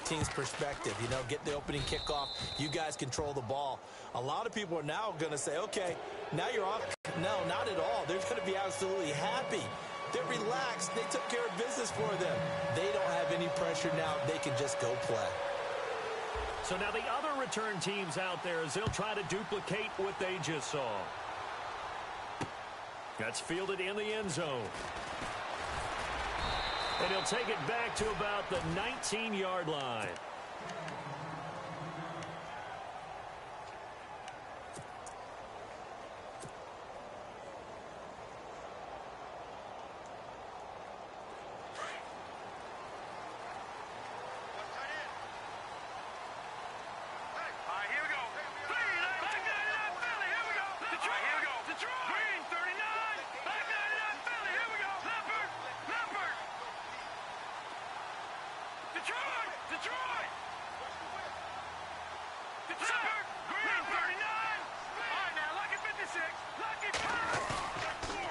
team's perspective. You know, get the opening kickoff. You guys control the ball. A lot of people are now going to say, okay, now you're off. No, not at all. They're going to be absolutely happy. They're relaxed. They took care of business for them. They don't have any pressure now. They can just go play. So now the other return teams out there as they'll try to duplicate what they just saw. That's fielded in the end zone. And he'll take it back to about the 19-yard line.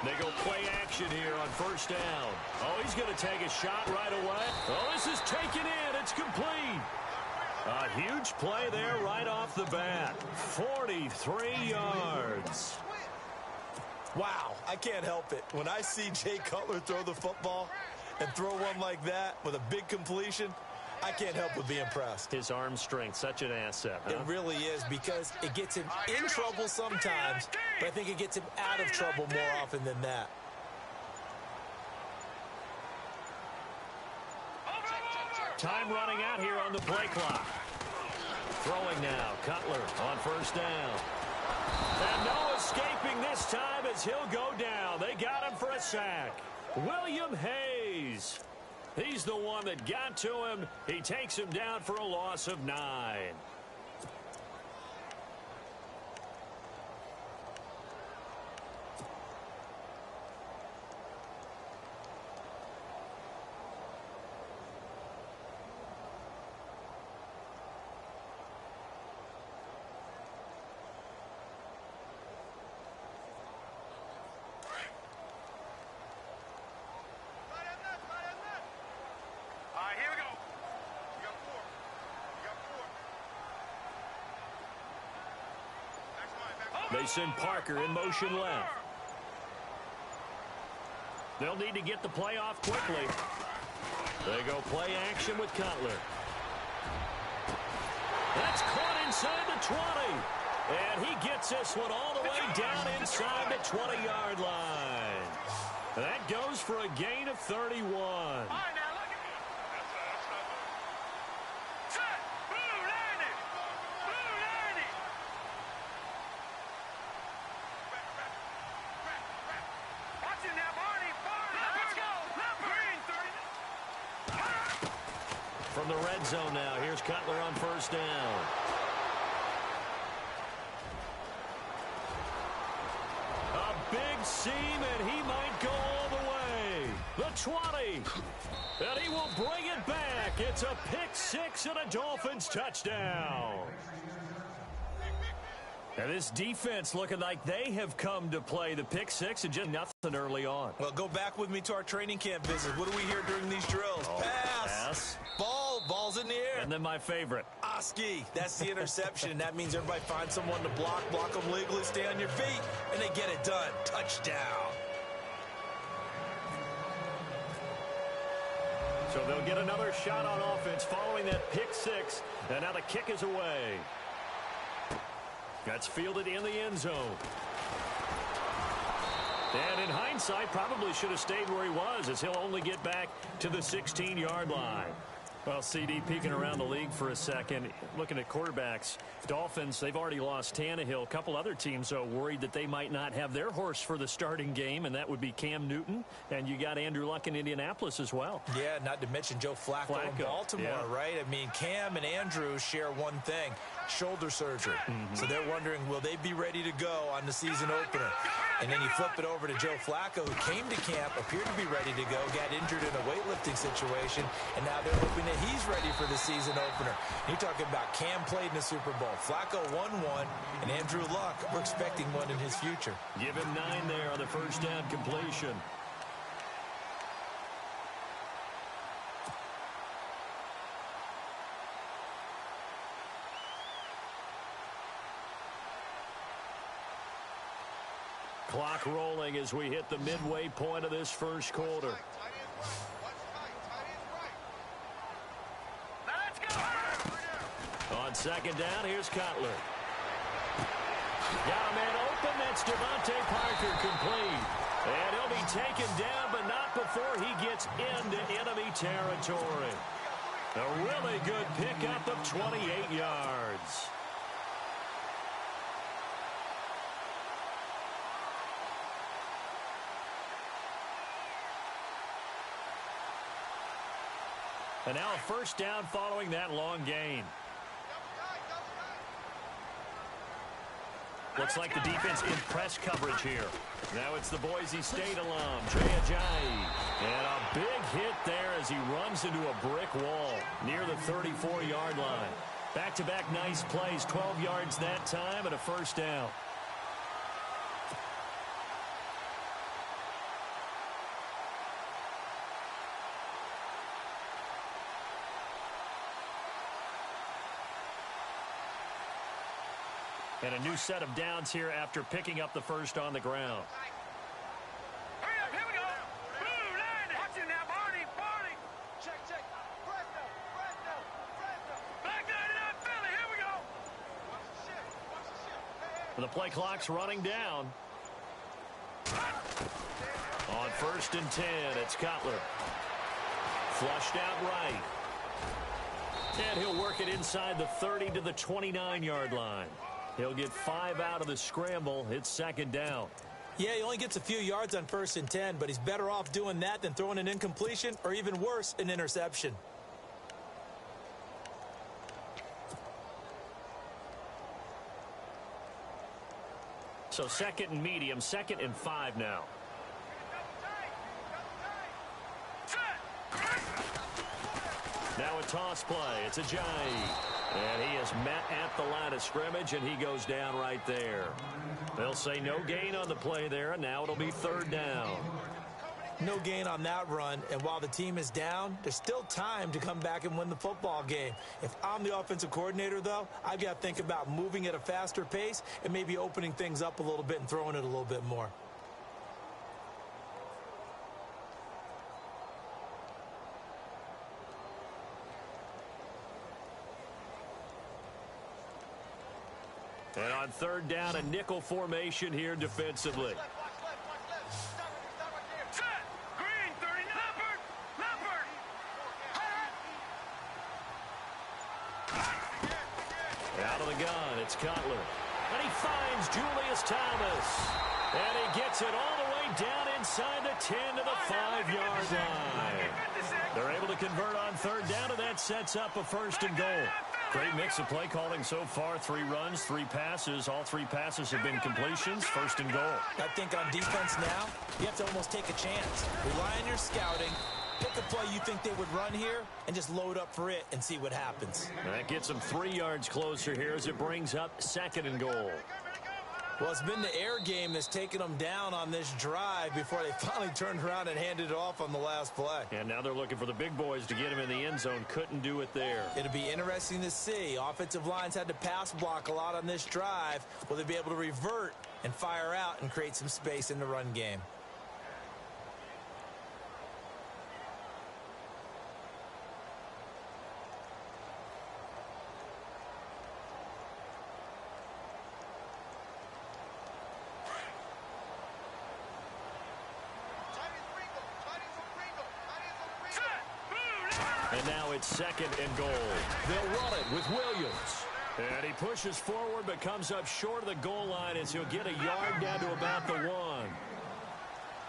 They go play action here on first down. Oh, he's going to take a shot right away. Oh, this is taken in. It's complete. A huge play there right off the bat. 43 yards. Wow, I can't help it. When I see Jay Cutler throw the football and throw one like that with a big completion, I can't help but be impressed. His arm strength, such an asset, huh? It really is, because it gets him in trouble sometimes, but I think it gets him out of trouble more often than that. Time running out here on the play clock. Throwing now, Cutler on first down. And no escaping this time as he'll go down. They got him for a sack. William Hayes. He's the one that got to him. He takes him down for a loss of 9. They send Parker in motion left. They'll need to get the play off quickly. They go play action with Cutler. That's caught inside the 20. And he gets this one all the way down inside the 20-yard line. That goes for a gain of 31. From the red zone now, here's Cutler on first down. A big seam, and he might go all the way. The 20. And he will bring it back. It's a pick six and a Dolphins touchdown. And this defense looking like they have come to play. The pick six and just nothing early on. Well, go back with me to our training camp visit. What do we hear during these drills? Oh, pass. Ball's in the air. And then my favorite. Oski. That's the interception. That means everybody finds someone to block them legally, stay on your feet, and they get it done. Touchdown. So they'll get another shot on offense following that pick six. And now the kick is away. That's fielded in the end zone. And in hindsight, probably should have stayed where he was, as he'll only get back to the 16-yard line. Well, CD peeking around the league for a second, looking at quarterbacks. Dolphins, they've already lost Tannehill. A couple other teams are worried that they might not have their horse for the starting game, and that would be Cam Newton. And you got Andrew Luck in Indianapolis as well. Yeah, not to mention Joe Flacco in Baltimore, yeah. Right? I mean, Cam and Andrew share one thing, shoulder surgery. So they're wondering, will they be ready to go on the season opener? And then you flip it over to Joe Flacco, who came to camp, appeared to be ready to go, got injured in a weightlifting situation, and now they're hoping that he's ready for the season opener. You're talking about Cam played in the Super Bowl. Flacco won one, and Andrew Luck, we're expecting one in his future. Give him 9 there on the first down completion. Clock rolling as we hit the midway point of this first quarter. On second down, here's Cutler. Got a man open. That's Devontae Parker complete. And he'll be taken down, but not before he gets into enemy territory. A really good pickup of 28 yards. And now a first down following that long gain. Looks like the defense in press coverage here. Now it's the Boise State alum, Jay Ajayi. And a big hit there as he runs into a brick wall near the 34-yard line. Back-to-back nice plays, 12 yards that time and a first down. And a new set of downs here after picking up the first on the ground. Hurry up, here we go. Blue line. Watch it now, Barney. Check. Fresno. Black line it up, Philly. Here we go. Watch the ship. The play clock's running down. On 1st and 10, it's Cutler. Flushed out right. And he'll work it inside the 30 to the 29-yard line. He'll get 5 out of the scramble. It's second down. Yeah, he only gets a few yards on 1st and 10, but he's better off doing that than throwing an incompletion or even worse, an interception. So second and medium, 2nd and 5 now. Now a toss play. It's Ajayi. And he is met at the line of scrimmage, and he goes down right there. They'll say no gain on the play there, and now it'll be 3rd down. No gain on that run, and while the team is down, there's still time to come back and win the football game. If I'm the offensive coordinator, though, I've got to think about moving at a faster pace and maybe opening things up a little bit and throwing it a little bit more. And on 3rd down, a nickel formation here defensively. Green, 30, Leopard. Out of the gun, it's Cutler. And he finds Julius Thomas. And he gets it all the way down inside the 10 to the 5-yard line. They're able to convert on 3rd down, and that sets up a 1st and goal. Great mix of play calling so far. 3 runs, 3 passes. All 3 passes have been completions. 1st and goal. I think on defense now, you have to almost take a chance. Rely on your scouting. Pick a play you think they would run here and just load up for it and see what happens. That gets them 3 yards closer here as it brings up 2nd and goal. Well, it's been the air game that's taken them down on this drive before they finally turned around and handed it off on the last play. And now they're looking for the big boys to get him in the end zone. Couldn't do it there. It'll be interesting to see. Offensive lines had to pass block a lot on this drive. Will they be able to revert and fire out and create some space in the run game? And now it's 2nd and goal. They'll run it with Williams. And he pushes forward but comes up short of the goal line as he'll get a yard down to about the 1.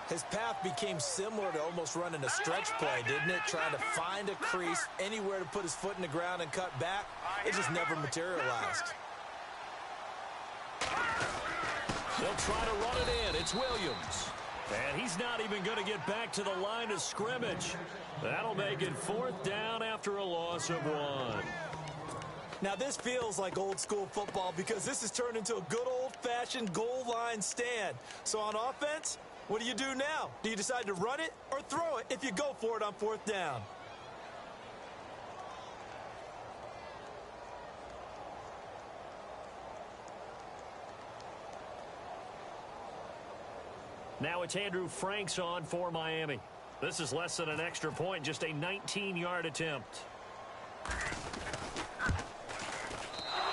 His path became similar to almost running a stretch play, didn't it? Trying to find a crease, anywhere to put his foot in the ground and cut back. It just never materialized. They'll try to run it in. It's Williams. And he's not even going to get back to the line of scrimmage. That'll make it 4th down after a loss of 1. Now, this feels like old school football because this has turned into a good old-fashioned goal line stand. So on offense, what do you do now? Do you decide to run it or throw it if you go for it on 4th down? Now it's Andrew Franks on for Miami. This is less than an extra point, just a 19-yard attempt.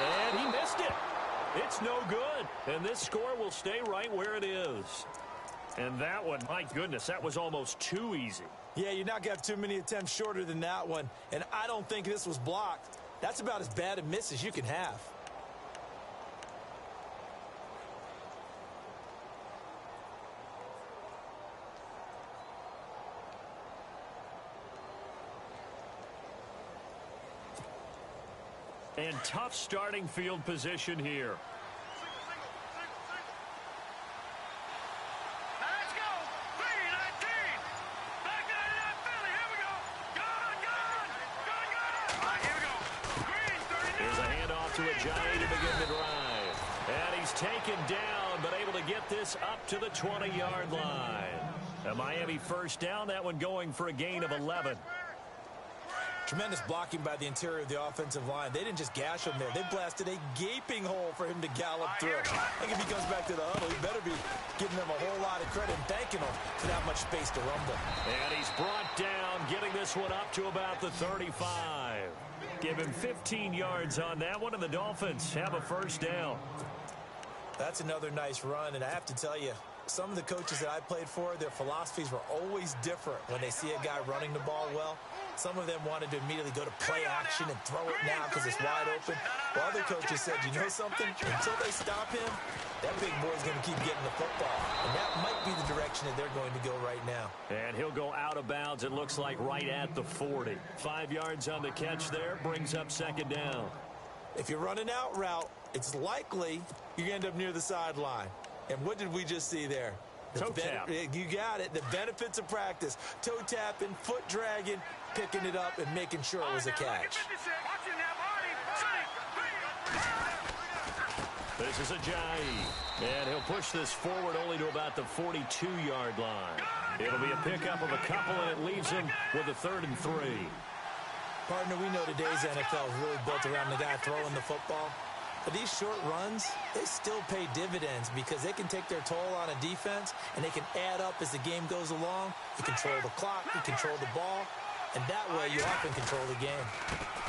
And he missed it. It's no good. And this score will stay right where it is. And that one, my goodness, that was almost too easy. Yeah, you're not going to have too many attempts shorter than that one. And I don't think this was blocked. That's about as bad a miss as you can have. And tough starting field position here. Let's go. 3-19. Back to that Philly. Here we go. Gone. All right, here we go. Green, 39. Here's a handoff to Ajayi to begin the drive. And he's taken down, but able to get this up to the 20-yard line. A Miami first down, that one going for a gain of 11. Tremendous blocking by the interior of the offensive line. They didn't just gash him there. They blasted a gaping hole for him to gallop through. I think if he comes back to the huddle, he better be giving them a whole lot of credit and thanking them for that much space to rumble. And he's brought down, getting this one up to about the 35. Give him 15 yards on that one, and the Dolphins have a first down. That's another nice run, and I have to tell you, some of the coaches that I played for, their philosophies were always different when they see a guy running the ball well. Some of them wanted to immediately go to play action and throw it now because it's wide open. While other coaches said, you know something? Until they stop him, that big boy's going to keep getting the football. And that might be the direction that they're going to go right now. And he'll go out of bounds, it looks like, right at the 40. 5 yards on the catch there, brings up second down. If you're running out route, it's likely you're going to end up near the sideline. And what did we just see there? Toe tap. You got it. The benefits of practice. Toe tapping, foot dragging, picking it up, and making sure it was a catch. This is Ajayi. And he'll push this forward only to about the 42-yard line. It'll be a pickup of a couple, and it leaves him with a 3rd and 3. Partner, we know today's NFL is really built around the guy throwing the football. But these short runs, they still pay dividends because they can take their toll on a defense, and they can add up as the game goes along. You control the clock, you control the ball, and that way you often control the game.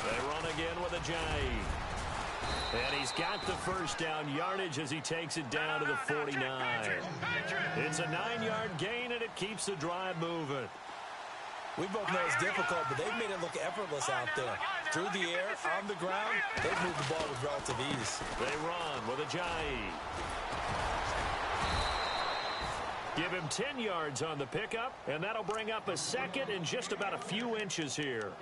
They run again with Ajayi. And he's got the first down yardage as he takes it down to the 49. It's a 9-yard gain, and it keeps the drive moving. We both know it's difficult, but they've made it look effortless out there. Through the air, on the ground, they've moved the ball with relative ease. They run with Ajayi. Give him 10 yards on the pickup, and that'll bring up a second and just about a few inches here.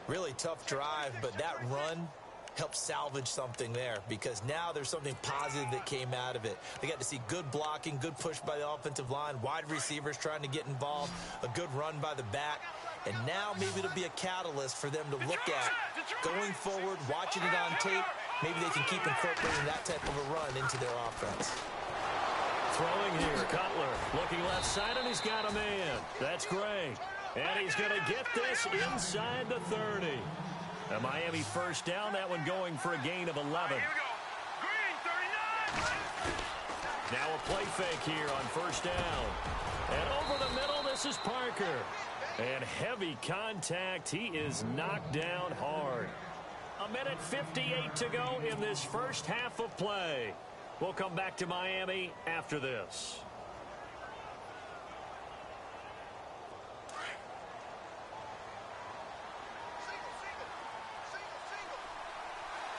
Really tough drive, but that run helped salvage something there because now there's something positive that came out of it. They got to see good blocking, good push by the offensive line, wide receivers trying to get involved, a good run by the back, and now maybe it'll be a catalyst for them to look at going forward, watching it on tape. Maybe they can keep incorporating that type of a run into their offense. Throwing here, Cutler looking left side, and he's got a man. That's great. And he's going to get this inside the 30. A Miami first down, that one going for a gain of 11. Here we go. Green, 39. Now a play fake here on first down. And over the middle, this is Parker. And heavy contact. He is knocked down hard. 1:58 to go in this first half of play. We'll come back to Miami after this.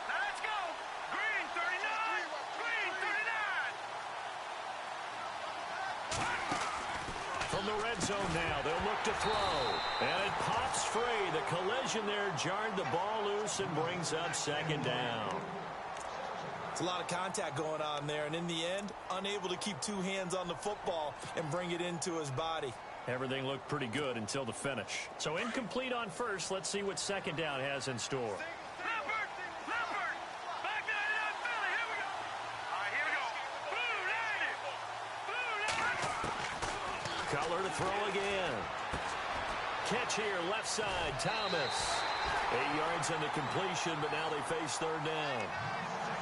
Let's go. Green, 39. Green, 39. From the red zone now, they'll look to throw. And it pops free. The collision there jarred the ball loose and brings up second down. It's a lot of contact going on there, and in the end, unable to keep two hands on the football and bring it into his body. Everything looked pretty good until the finish. So incomplete on first. Let's see what second down has in store. Leopard. Back to that Philly. Here we go. All right, here we go. Blue, 90. Cutler to throw again. Catch here, left side, Thomas. 8 yards on the completion, but now they face third down.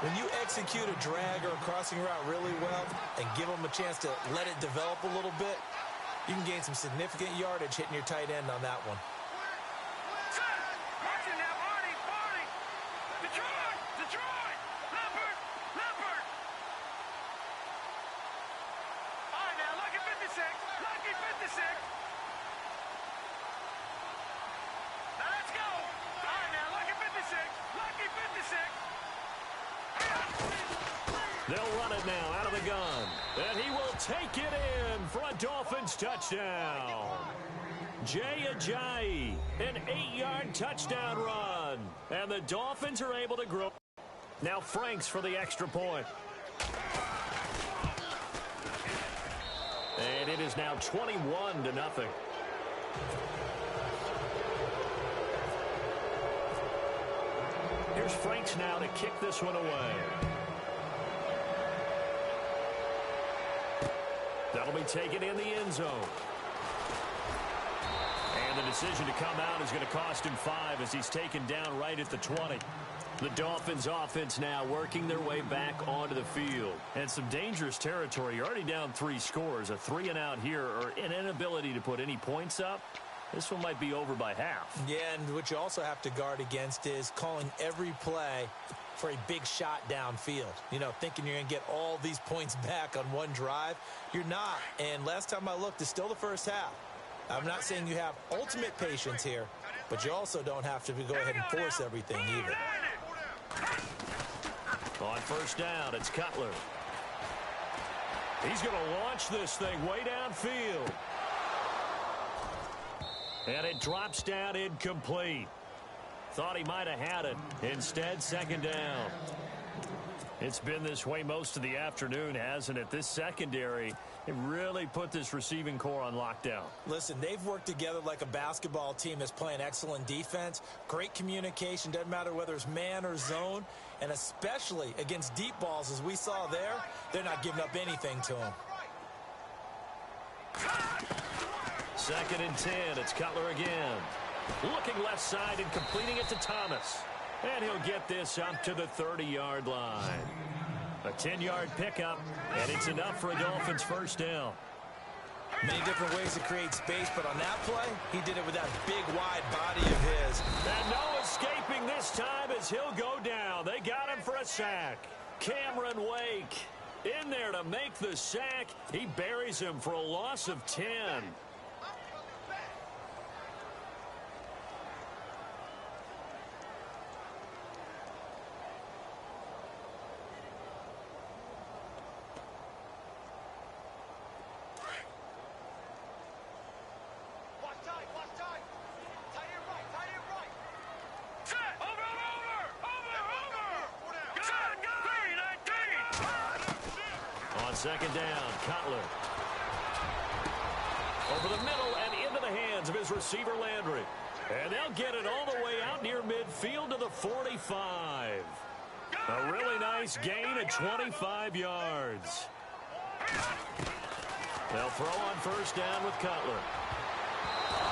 When you execute a drag or a crossing route really well and give them a chance to let it develop a little bit, you can gain some significant yardage hitting your tight end on that one. They'll run it now out of the gun. And he will take it in for a Dolphins touchdown. Jay Ajayi, an 8-yard touchdown run. And the Dolphins are able to grow. Now Franks for the extra point. And it is now 21-0. Here's Franks now to kick this one away. That'll be taken in the end zone. And the decision to come out is going to cost him 5 as he's taken down right at the 20. The Dolphins offense now working their way back onto the field. And some dangerous territory. You're already down 3 scores. A 3-and-out here or an inability to put any points up. This one might be over by half. Yeah, and what you also have to guard against is calling every play for a big shot downfield. You know, thinking you're going to get all these points back on one drive. You're not. And last time I looked, it's still the first half. I'm not saying you have ultimate patience here, but you also don't have to go ahead and force everything either. On first down, it's Cutler. He's going to launch this thing way downfield. And it drops down incomplete. Thought he might have had it. Instead, second down. It's been this way most of the afternoon, hasn't it? This secondary, it really put this receiving core on lockdown. Listen, they've worked together like a basketball team that's playing excellent defense. Great communication. Doesn't matter whether it's man or zone. And especially against deep balls, as we saw there, they're not giving up anything to them. 2nd and 10. It's Cutler again. Looking left side and completing it to Thomas. And he'll get this up to the 30-yard line. A 10-yard pickup, and it's enough for a Dolphins first down. Many different ways to create space, but on that play, he did it with that big, wide body of his. And no escaping this time as he'll go down. They got him for a sack. Cameron Wake in there to make the sack. He buries him for a loss of 10. Second down, Cutler. Over the middle and into the hands of his receiver, Landry. And they'll get it all the way out near midfield to the 45. A really nice gain of 25 yards. They'll throw on first down with Cutler.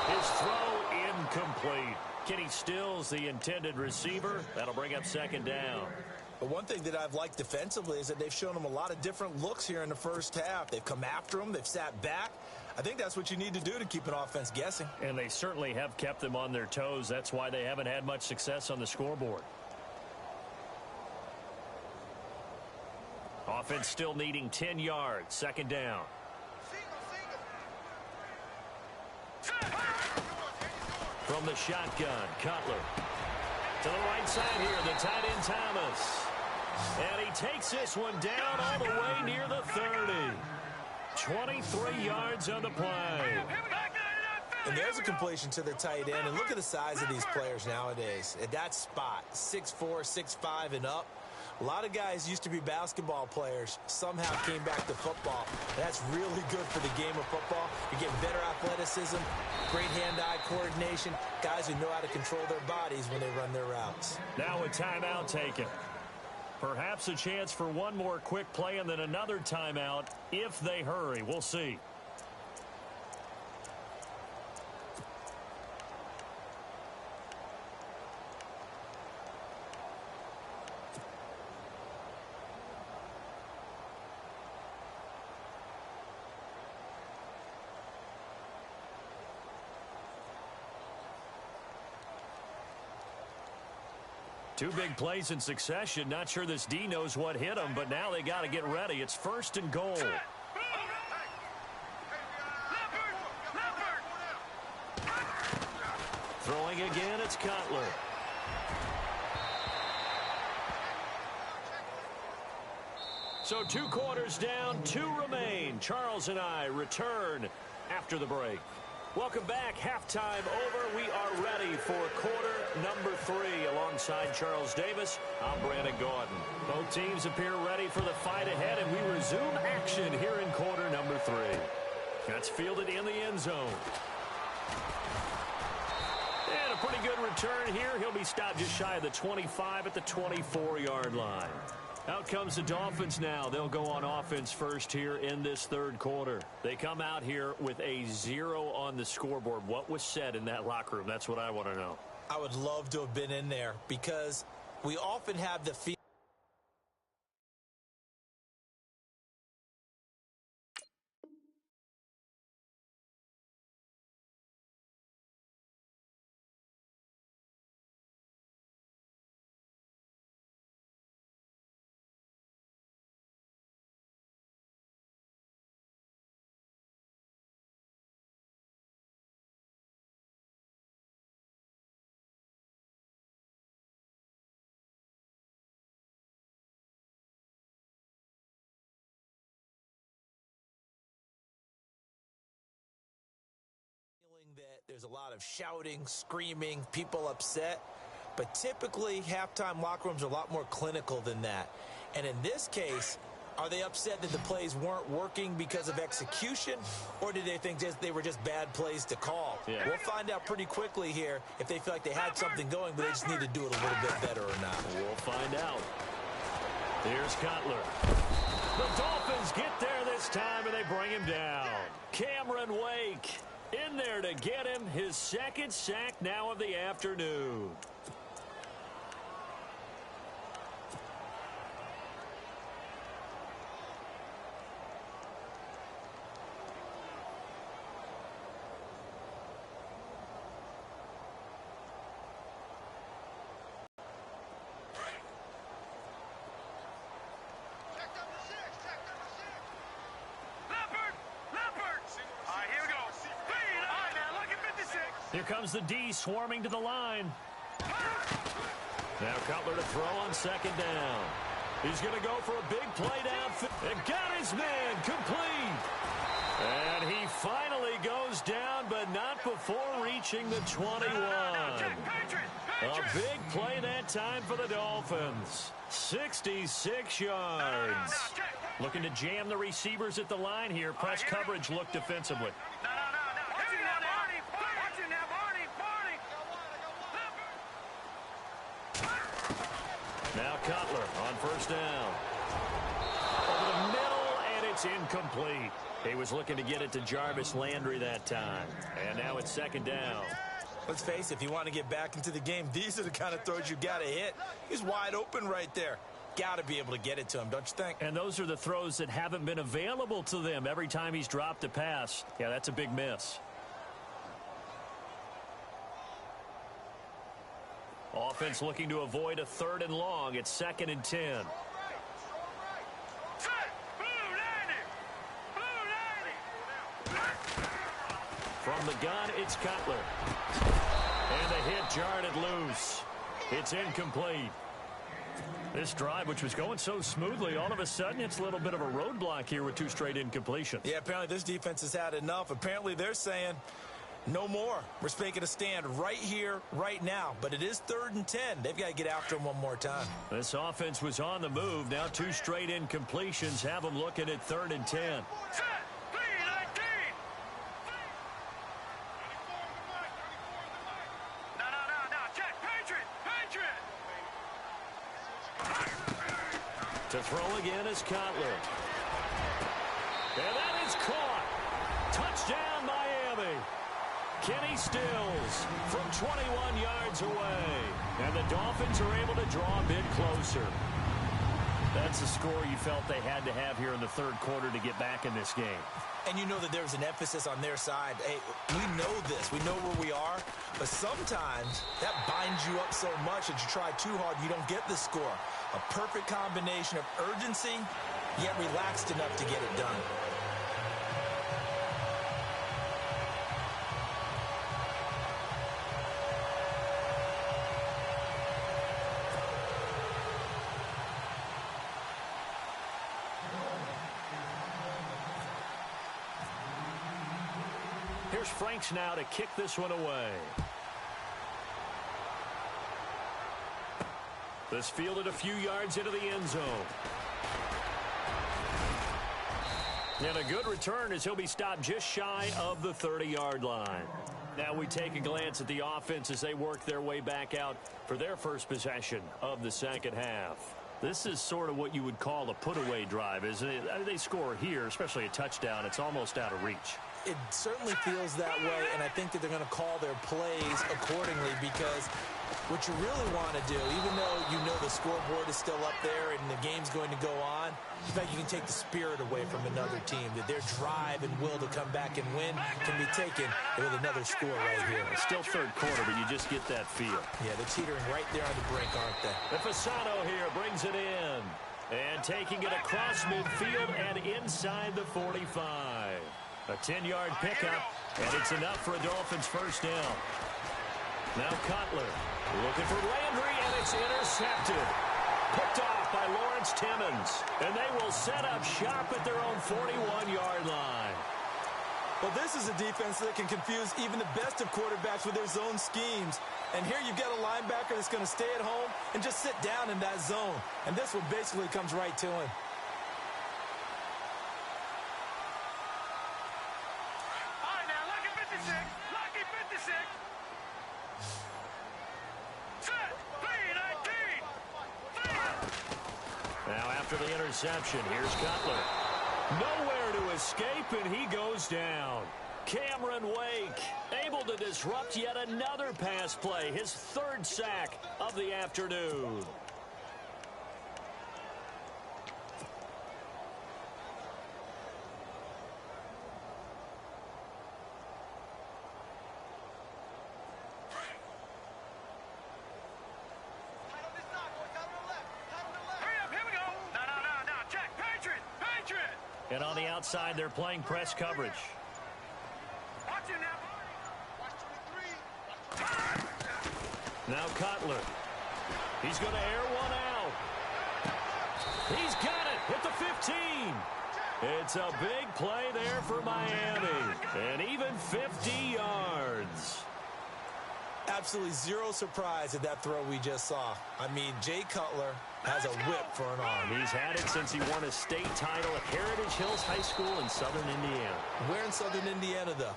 His throw incomplete. Kenny Stills, the intended receiver. That'll bring up second down. But one thing that I've liked defensively is that they've shown him a lot of different looks here in the first half. They've come after him. They've sat back. I think that's what you need to do to keep an offense guessing. And they certainly have kept them on their toes. That's why they haven't had much success on the scoreboard. Offense still needing 10 yards. Second down. From the shotgun, Cutler. To the right side here, the tight end Thomas. And he takes this one down all the way near the 30. 23 yards on the play. And there's a completion to the tight end. And look at the size of these players nowadays. At that spot, 6'4", 6'5", and up. A lot of guys used to be basketball players, somehow came back to football. That's really good for the game of football. You're getting better athleticism, great hand-eye coordination, guys who know how to control their bodies when they run their routes. Now a timeout taken. Perhaps a chance for one more quick play and then another timeout if they hurry. We'll see. Two big plays in succession. Not sure this D knows what hit him, but now they got to get ready. It's 1st and goal. Throwing again, it's Cutler. So 2 quarters down, 2 remain. Charles and I return after the break. Welcome back. Halftime over. We are ready for quarter number 3. Alongside Charles Davis, I'm Brandon Gordon. Both teams appear ready for the fight ahead, and we resume action here in quarter number 3. That's fielded in the end zone. And a pretty good return here. He'll be stopped just shy of the 25 at the 24-yard line. Out comes the Dolphins now. They'll go on offense first here in this 3rd quarter. They come out here with a 0 on the scoreboard. What was said in that locker room? That's what I want to know. I would love to have been in there because we often have the feeling. That there's a lot of shouting, screaming, people upset, but typically halftime locker rooms are a lot more clinical than that. And in this case, are they upset that the plays weren't working because of execution, or did they think they were just bad plays to call? Yeah. We'll find out pretty quickly here if they feel like they had something going, but they just need to do it a little bit better or not. We'll find out. Here's Cutler. The Dolphins get there this time, and they bring him down. Cameron Wake in there to get him his 2nd sack now of the afternoon. Here comes the D swarming to the line. Now Cutler to throw on 2nd down. He's going to go for a big play downfield. And got his man complete. And he finally goes down, but not before reaching the 21. A big play that time for the Dolphins. 66 yards. Looking to jam the receivers at the line here. Press coverage look defensively. Now Cutler on 1st down. Over the middle, and it's incomplete. He was looking to get it to Jarvis Landry that time. And now it's 2nd down. Let's face it, if you want to get back into the game, these are the kind of throws you got to hit. He's wide open right there. Got to be able to get it to him, don't you think? And those are the throws that haven't been available to them every time he's dropped a pass. Yeah, that's a big miss. Offense looking to avoid a 3rd and long. It's 2nd and 10. From the gun, it's Cutler. And the hit jarred it loose. It's incomplete. This drive, which was going so smoothly, all of a sudden it's a little bit of a roadblock here with 2 straight incompletions. Yeah, apparently this defense has had enough. Apparently they're saying no more. We're making a stand right here, right now. But it is 3rd and 10. They've got to get after him one more time. This offense was on the move. Now 2 straight incompletions have them looking at 3rd and 10. To throw again is Cutler. And that is caught. Touchdown, Miami. Kenny Stills from 21 yards away. And the Dolphins are able to draw a bit closer. That's a score you felt they had to have here in the third quarter to get back in this game. And you know that there's an emphasis on their side. Hey, we know this. We know where we are. But sometimes that binds you up so much that you try too hard, you don't get the score. A perfect combination of urgency, yet relaxed enough to get it done. Here's Franks now to kick this one away. This fielded a few yards into the end zone. And a good return as he'll be stopped just shy of the 30-yard line. Now we take a glance at the offense as they work their way back out for their first possession of the second half. This is sort of what you would call a put-away drive, isn't it? They score here, especially a touchdown. It's almost out of reach. It certainly feels that way, and I think that they're going to call their plays accordingly because what you really want to do, even though you know the scoreboard is still up there and the game's going to go on, in fact, you can take the spirit away from another team, that their drive and will to come back and win can be taken with another score right here. It's still third quarter, but you just get that feel. Yeah, they're teetering right there on the brink, aren't they? Fasano here brings it in. And taking it across midfield and inside the 45. A 10-yard pickup, and it's enough for a Dolphins first down. Now Cutler looking for Landry, and it's intercepted. Picked off by Lawrence Timmons. And they will set up shop at their own 41-yard line. Well, this is a defense that can confuse even the best of quarterbacks with their zone schemes. And here you've got a linebacker that's going to stay at home and just sit down in that zone. And this one basically comes right to him. After the interception, here's Cutler. Nowhere to escape, and he goes down. Cameron Wake able to disrupt yet another pass play, his third sack of the afternoon. And on the outside, they're playing press coverage. Now Cutler. He's going to air one out. He's got it at the 15. It's a big play there for Miami. And even 50 yards. Absolutely zero surprise at that throw we just saw. I mean, Jay Cutler has a whip for an arm. He's had it since he won a state title at Heritage Hills High School in southern Indiana. Where in southern Indiana, though?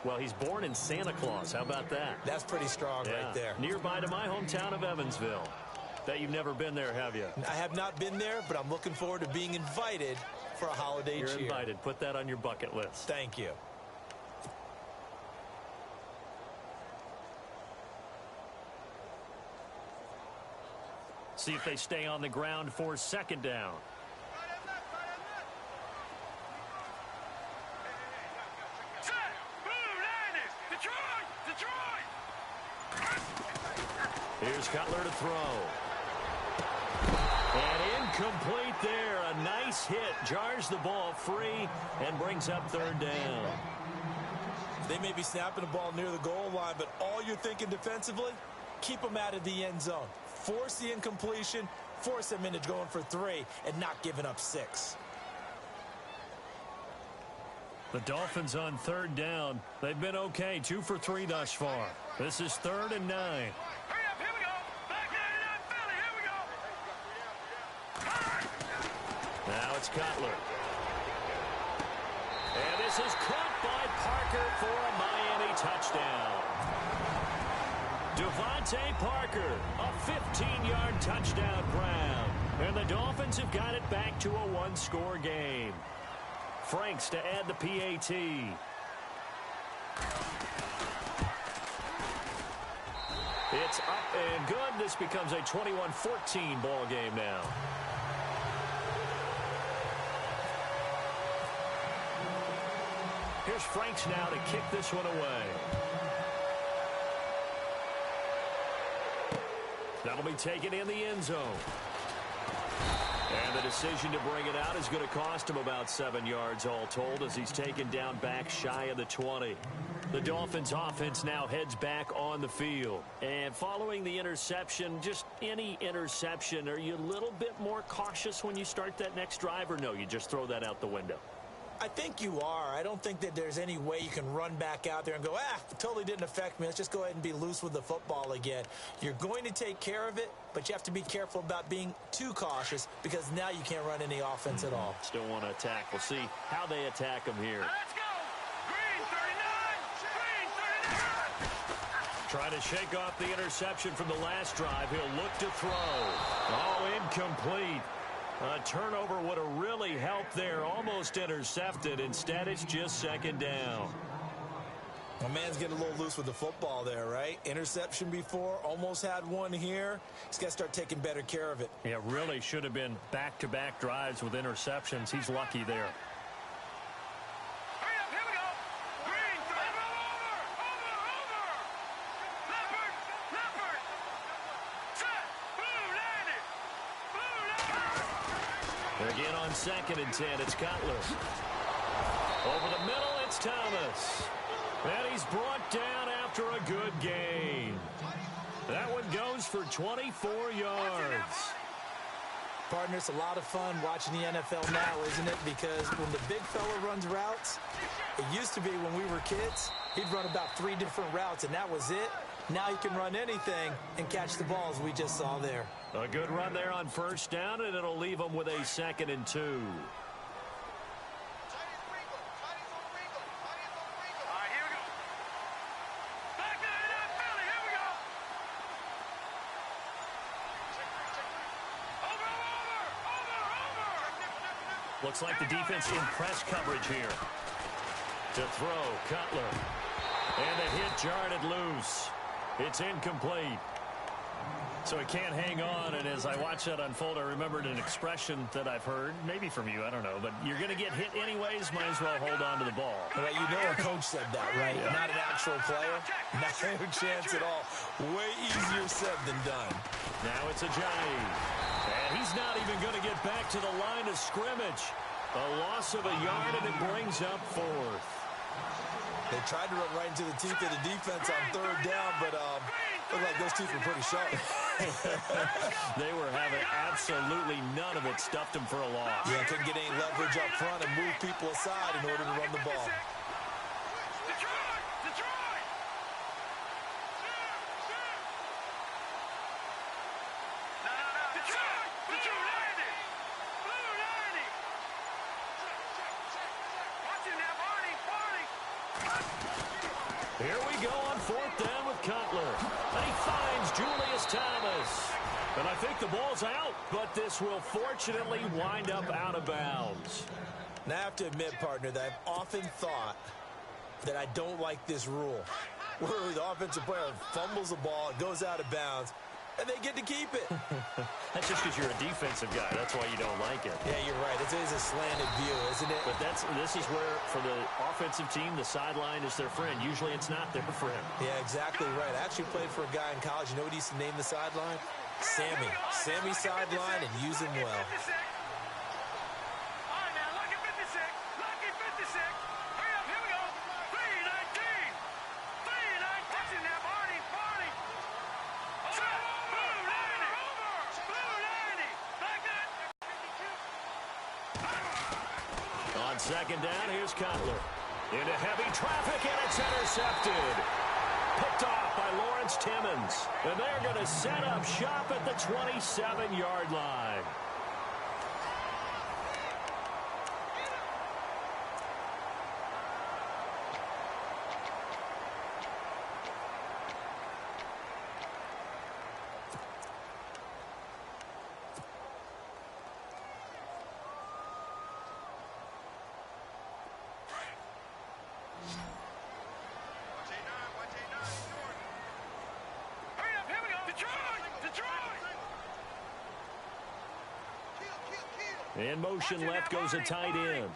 Well, he's born in Santa Claus. How about that? That's pretty strong right there. Nearby to my hometown of Evansville. Bet you've never been there, have you? I have not been there, but I'm looking forward to being invited for a holiday cheer. You're invited. Put that on your bucket list. Thank you. See if they stay on the ground for second down. Here's Cutler to throw. And incomplete there. A nice hit. Jars the ball free and brings up third down. They may be snapping the ball near the goal line, but all you're thinking defensively, keep them out of the end zone. Force the incompletion, force them into going for 3, and not giving up 6. The Dolphins on third down. They've been okay, 2 for 3 thus far. This is 3rd and 9. Hurry up, here we go. Back in Philly, here we go. Now it's Cutler. And this is caught by Parker for a Miami touchdown. Devontae Parker, a 15-yard touchdown grab. And the Dolphins have got it back to a one-score game. Franks to add the PAT. It's up and good. This becomes a 21-14 ball game now. Here's Franks now to kick this one away. That'll be taken in the end zone. And the decision to bring it out is going to cost him about 7 yards all told as he's taken down back shy of the 20. The Dolphins offense now heads back on the field. And following the interception, just any interception, are you a little bit more cautious when you start that next drive, or no, you just throw that out the window? I think you are. I don't think that there's any way you can run back out there and go, it totally didn't affect me. Let's just go ahead and be loose with the football again. You're going to take care of it, but you have to be careful about being too cautious because now you can't run any offense at all. Still want to attack. We'll see how they attack them here. Let's go. Green 39. Green 39. Trying to shake off the interception from the last drive. He'll look to throw. Oh, incomplete. A turnover would have really helped there. Almost intercepted. Instead, it's just second down. My man's getting a little loose with the football there, right? Interception before, almost had one here. He's got to start taking better care of it. Yeah, really should have been back-to-back drives with interceptions. He's lucky there. Hurry up, here we go. Green 30. Over. Leopard. Set. Blue landed. Again on 2nd and 10, it's Cutler. Over the middle, it's Thomas. And he's brought down after a good gain. That one goes for 24 yards. Partner, it's a lot of fun watching the NFL now, isn't it? Because when the big fella runs routes, it used to be when we were kids, he'd run about 3 different routes, and that was it. Now he can run anything and catch the balls we just saw there. A good run there on 1st down, and it'll leave them with a 2nd and 2. All right, here we go. Back to that Philly. Here we go. Over. Looks like the defense in press coverage here. To throw, Cutler. And the hit jarred it loose. It's incomplete. So he can't hang on, and as I watch that unfold, I remembered an expression that I've heard, maybe from you, I don't know, but you're going to get hit anyways, might as well hold on to the ball. Well, you know a coach said that, right? Yeah. Not an actual player. Not a chance at all. Way easier said than done. Now it's Ajayi. And he's not even going to get back to the line of scrimmage. A loss of a yard, and it brings up 4th. They tried to run right into the teeth of the defense on 3rd down, but looked like those teeth were pretty sharp. They were having absolutely none of it. Stuffed them for a loss. Yeah, couldn't get any leverage up front and move people aside in order to run the ball. Detroit! Blue 90! Watching that, Barney! Here we go on 4th down with Cutler. And he finds Julius Thomas. And I think the ball's out, but this will fortunately wind up out of bounds. Now, I have to admit, partner, that I've often thought that I don't like this rule, where the offensive player fumbles the ball, it goes out of bounds, and they get to keep it. That's just because you're a defensive guy. That's why you don't like it. Yeah, you're right. It is a slanted view, isn't it? But this is where, for the offensive team, the sideline is their friend. Usually it's not their friend. Yeah, exactly right. I actually played for a guy in college. You know what he used to name the sideline? Sammy. Sammy sideline, and use him well. All right, now, lucky 56. Lucky 56. Hurry up, here we go. 319. 319. Watching that, Barney. Blue 90. Back that. On 2nd down, here's Cutler. Into heavy traffic, and it's intercepted. Picked off by Lawrence Timmons. And they're going to set up shop at the 27-yard line. Hurry up, here we go. Detroit. In motion left goes a tight end.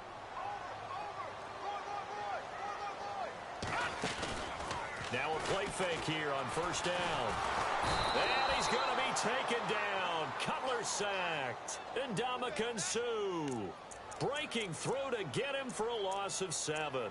play fake here on first down. And he's going to be taken down. Cutler sacked. And Ndamukong Suh breaking through to get him for a loss of 7.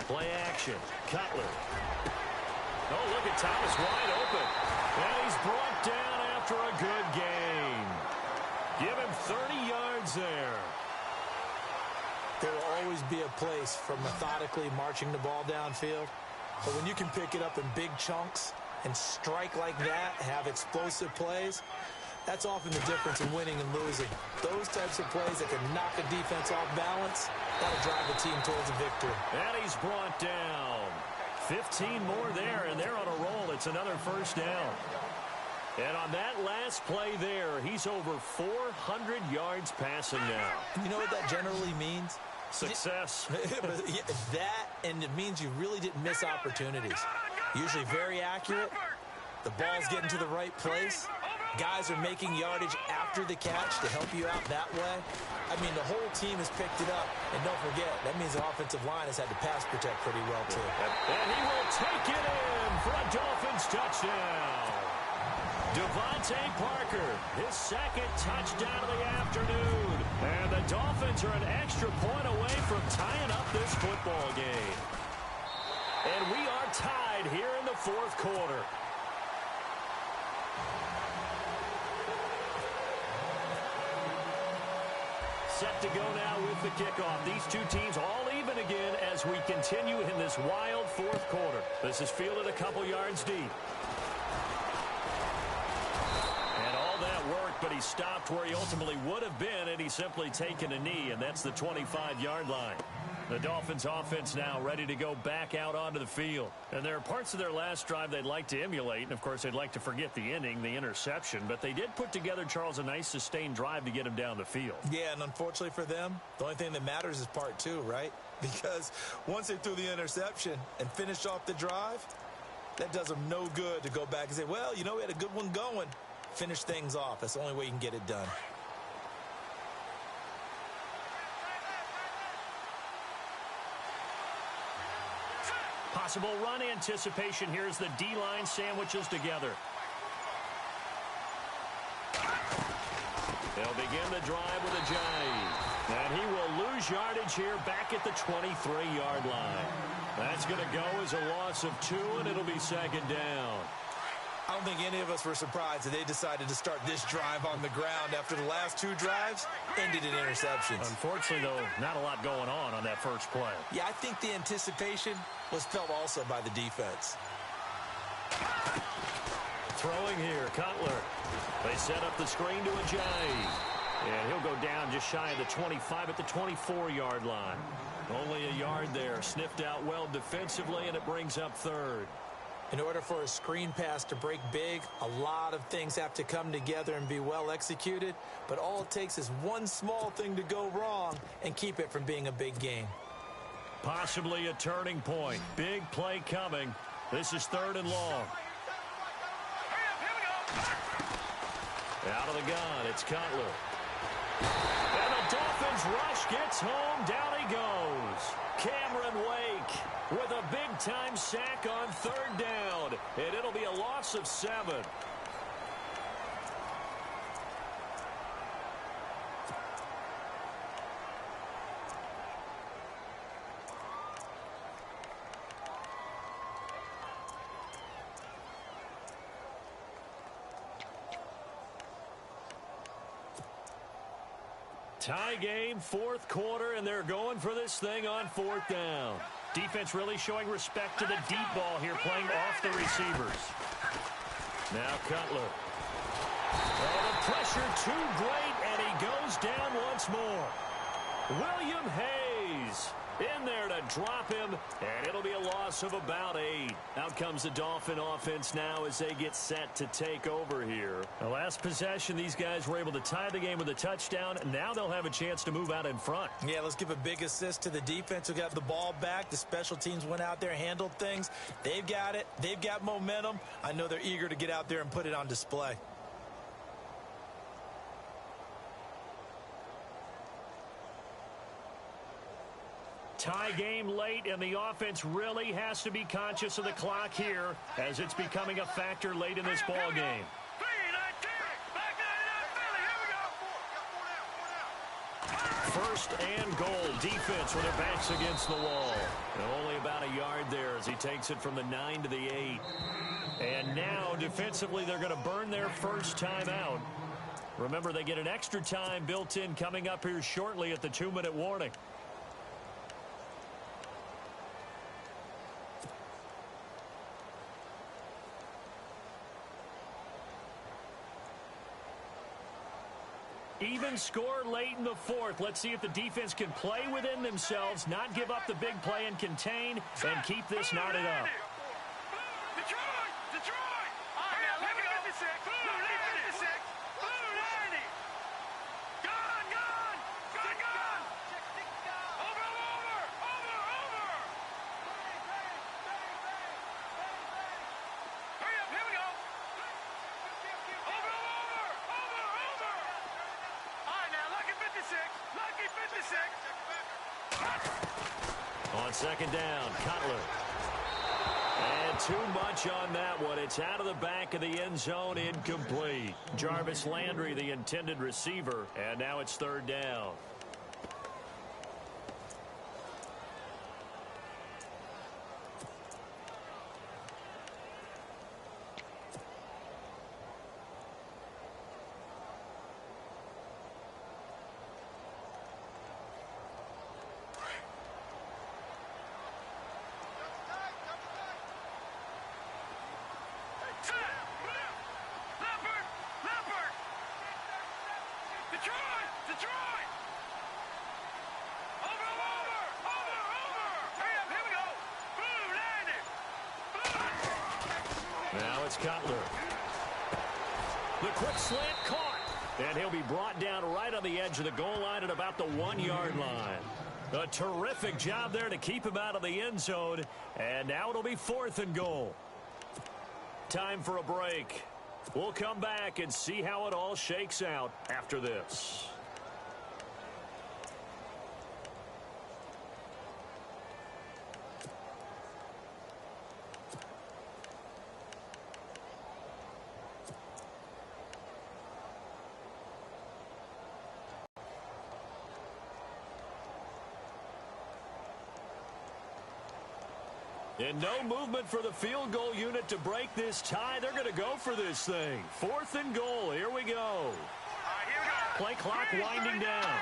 Play action. Cutler. Oh, look at Thomas wide open. And he's brought down after a good gain. Give him 30 yards there. There will always be a place for methodically marching the ball downfield. But when you can pick it up in big chunks and strike like that, have explosive plays, that's often the difference in winning and losing. Those types of plays that can knock a defense off balance, that'll drive the team towards a victory. And he's brought down. 15 more there, and they're on a roll. It's another first down. And on that last play there, he's over 400 yards passing now. You know what that generally means? Success. That, and it means you really didn't miss opportunities. Usually very accurate. The ball's getting to the right place. Guys are making yardage after the catch to help you out that way. I mean, the whole team has picked it up. And don't forget, that means the offensive line has had to pass protect pretty well, too. And he will take it in for a Dolphins touchdown. Devontae Parker, his second touchdown of the afternoon. And the Dolphins are an extra point away from tying up this football game. And we are tied here in the fourth quarter. Set to go now with the kickoff. These two teams all even again as we continue in this wild fourth quarter. This is fielded a couple yards deep. And all that worked, but he stopped where he ultimately would have been, and he's simply taken a knee, and that's the 25-yard line. The Dolphins offense now ready to go back out onto the field. And there are parts of their last drive they'd like to emulate. And, of course, they'd like to forget the inning, the interception. But they did put together, Charles, a nice sustained drive to get him down the field. Yeah, and unfortunately for them, the only thing that matters is part 2, right? Because once they threw the interception and finished off the drive, that does them no good to go back and say, well, you know, we had a good one going. Finish things off. That's the only way you can get it done. Possible run anticipation here as the D-line sandwiches together. They'll begin the drive with a jive. And he will lose yardage here back at the 23-yard line. That's going to go as a loss of 2, and it'll be second down. I don't think any of us were surprised that they decided to start this drive on the ground after the last 2 drives ended in interceptions. Unfortunately, though, not a lot going on that first play. Yeah, I think the anticipation was felt also by the defense. Throwing here, Cutler. They set up the screen to a jive. And he'll go down just shy of the 25 at the 24-yard line. Only a yard there. Sniffed out well defensively, and it brings up third. In order for a screen pass to break big, a lot of things have to come together and be well executed. But all it takes is one small thing to go wrong and keep it from being a big gain. Possibly a turning point. Big play coming. This is 3rd and long. Out of the gun, it's Cutler. And the Dolphins rush gets home. Down he goes. Cameron Wake with a big-time sack on 3rd down. And it'll be a loss of 7. Tie game, 4th quarter, and they're going for this thing on 4th down. Defense really showing respect to the deep ball here, playing off the receivers. Now Cutler. Oh, the pressure too great, and he goes down once more. William Hayes In there to drop him, and it'll be a loss of about 8. Out comes the Dolphin offense now as they get set to take over here. The last possession, these guys were able to tie the game with a touchdown. Now they'll have a chance to move out in front. Yeah, let's give a big assist to the defense who got the ball back. The special teams went out there, handled things. They've got it. They've got momentum. I know they're eager to get out there and put it on display. Tie game late, and the offense really has to be conscious of the clock here as it's becoming a factor late in this ball game. First and goal. Defense with their backs against the wall. And only about a yard there as he takes it from the 9 to the 8. And now, defensively, they're going to burn their first time out. Remember, they get an extra time built in coming up here shortly at the 2-minute warning. Even score late in the fourth. Let's see if the defense can play within themselves, not give up the big play and contain, and keep this knotted up. Detroit! Detroit! Hurry up, let me get the 6. Blue 96. Blue 90. Gone, gone! Gone, gone! Over, over! Over, over! Hurry up, here we go! Over, over! Over, over! All right, now, lucky 56. Lucky 56. On second down, Cutler. And too much on that one. It's out of the back of the end zone, incomplete. Jarvis Landry, the intended receiver, and now it's third down. Detroit! Detroit! Over, over! Over, over! Hurry up, here we go! Blue 90! Blue! Now it's Cutler. The quick slant caught. And he'll be brought down right on the edge of the goal line at about the 1-yard line. A terrific job there to keep him out of the end zone. And now it'll be fourth and goal. Time for a break. We'll come back and see how it all shakes out after this. And no movement for the field goal unit to break this tie. They're going to go for this thing. Fourth and goal. Here we go. Play clock winding down.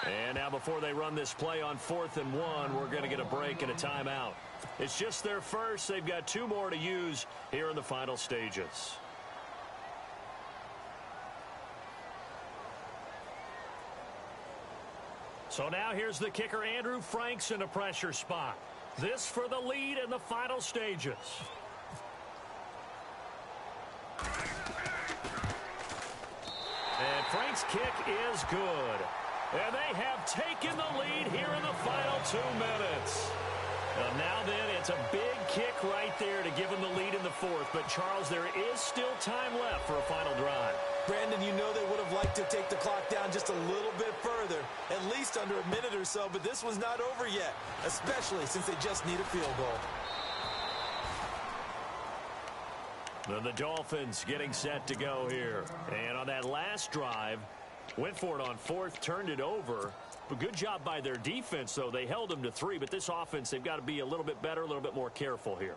And now before they run this play on 4th and 1, we're going to get a break and a timeout. It's just their first. They've got 2 more to use here in the final stages. So now here's the kicker, Andrew Franks, in a pressure spot. This for the lead in the final stages. And Frank's kick is good. And they have taken the lead here in the final 2 minutes. And now then, it's a big kick right there to give them the lead in the fourth. But, Charles, there is still time left for a final drive. Brandon, you know they would have liked to take the clock down just a little bit further, at least under a minute or so, but this was not over yet, especially since they just need a field goal. Then the Dolphins getting set to go here. And on that last drive, went for it on 4th, turned it over. But good job by their defense, though. They held them to 3, but this offense, they've got to be a little bit better, a little bit more careful here.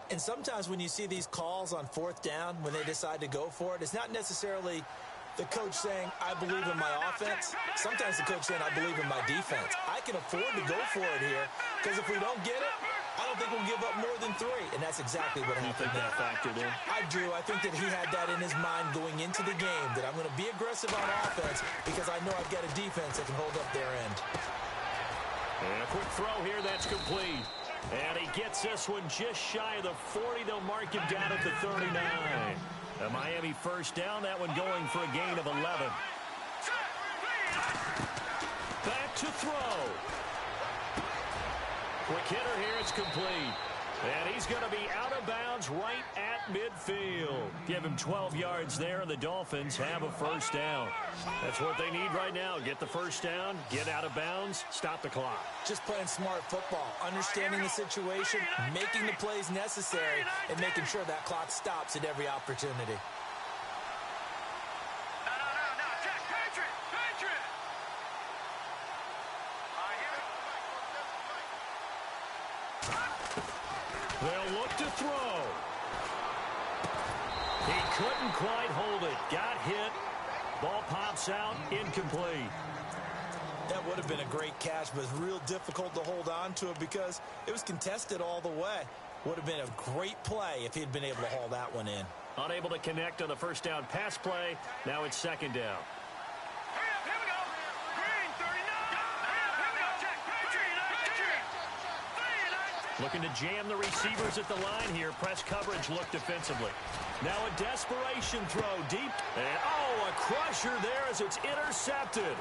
And sometimes when you see these calls on 4th down, when they decide to go for it, it's not necessarily the coach saying, I believe in my offense. Sometimes the coach saying, I believe in my defense. I can afford to go for it here, because if we don't get it, I don't think we'll give up more than 3. And that's exactly what happened. You think that factored in? I do. I think that he had that in his mind going into the game, that I'm going to be aggressive on offense because I know I've got a defense that can hold up their end. And a quick throw here, that's complete. And he gets this one just shy of the 40. They'll mark him down at the 39. A Miami first down, that one going for a gain of 11. Back to throw. Quick hitter here, it's complete. And he's going to be out of bounds right at midfield. Give him 12 yards there, and the Dolphins have a first down. That's what they need right now. Get the first down, get out of bounds, stop the clock. Just playing smart football, understanding the situation, making the plays necessary, and making sure that clock stops at every opportunity. They'll look to throw. He couldn't quite hold it. Got hit. Ball pops out. Incomplete. That would have been a great catch, but it's real difficult to hold on to it because it was contested all the way. Would have been a great play if he'd been able to haul that one in. Unable to connect on the first down pass play. Now it's second down. Looking to jam the receivers at the line here. Press coverage look defensively. Now a desperation throw deep. And, oh, a crusher there as it's intercepted.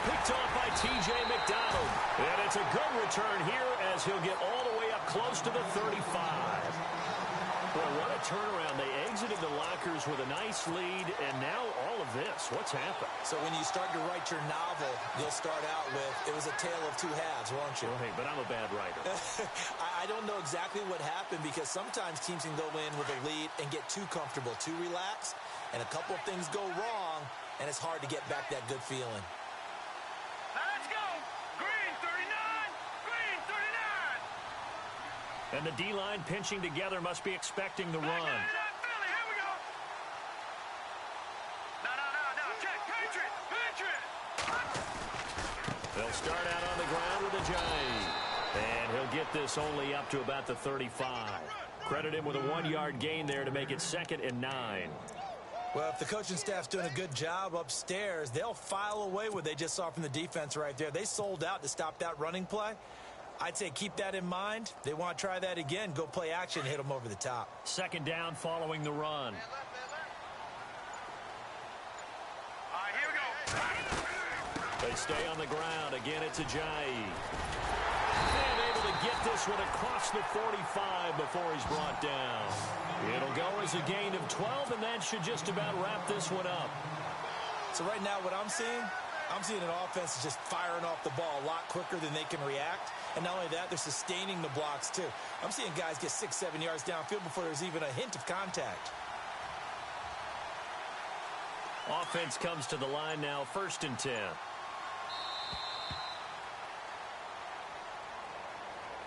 Picked off by T.J. McDonald. And it's a good return here as he'll get all the way up close to the 35. Well, what a turnaround. They exited the lockers with a nice lead, and now all of this. What's happened? So when you start to write your novel, you'll start out with, it was a tale of two halves, won't you? Well, hey, but I'm a bad writer. I don't know exactly what happened because sometimes teams can go in with a lead and get too comfortable, too relaxed, and a couple of things go wrong, and it's hard to get back that good feeling. Let's go! Green 39! Green 39! And the D-line pinching together must be expecting the run. Here we go! No, check! Patriot! They'll start out on the ground with a J. And he'll get this only up to about the 35. Credit him with a 1-yard gain there to make it 2nd and 9. Well, if the coaching staff's doing a good job upstairs, they'll file away what they just saw from the defense right there. They sold out to stop that running play. I'd say keep that in mind. They want to try that again. Go play action, hit them over the top. Second down following the run. All right, here we go. They stay on the ground. Again, it's Ajayi. And able to get this one across the 45 before he's brought down. It'll go as a gain of 12, and that should just about wrap this one up. So right now what I'm seeing an offense that's just firing off the ball a lot quicker than they can react. And not only that, they're sustaining the blocks too. I'm seeing guys get 6-7 yards downfield before there's even a hint of contact. Offense comes to the line now, 1st and 10.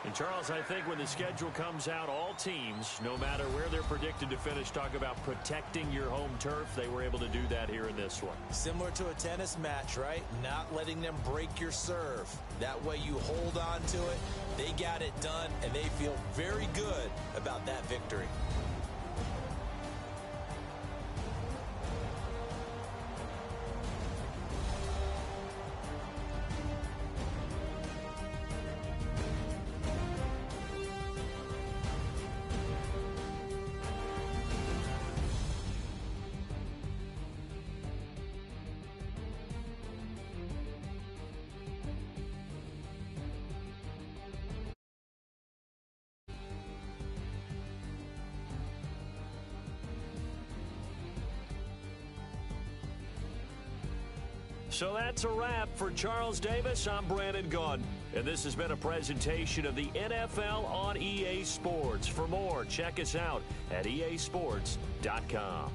And, Charles, I think when the schedule comes out, all teams, no matter where they're predicted to finish, talk about protecting your home turf. They were able to do that here in this one. Similar to a tennis match, right? Not letting them break your serve. That way you hold on to it. They got it done, and they feel very good about that victory. So that's a wrap for Charles Davis. I'm Brandon Gunn, and this has been a presentation of the NFL on EA Sports. For more, check us out at easports.com.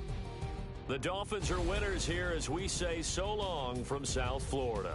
The Dolphins are winners here as we say so long from South Florida.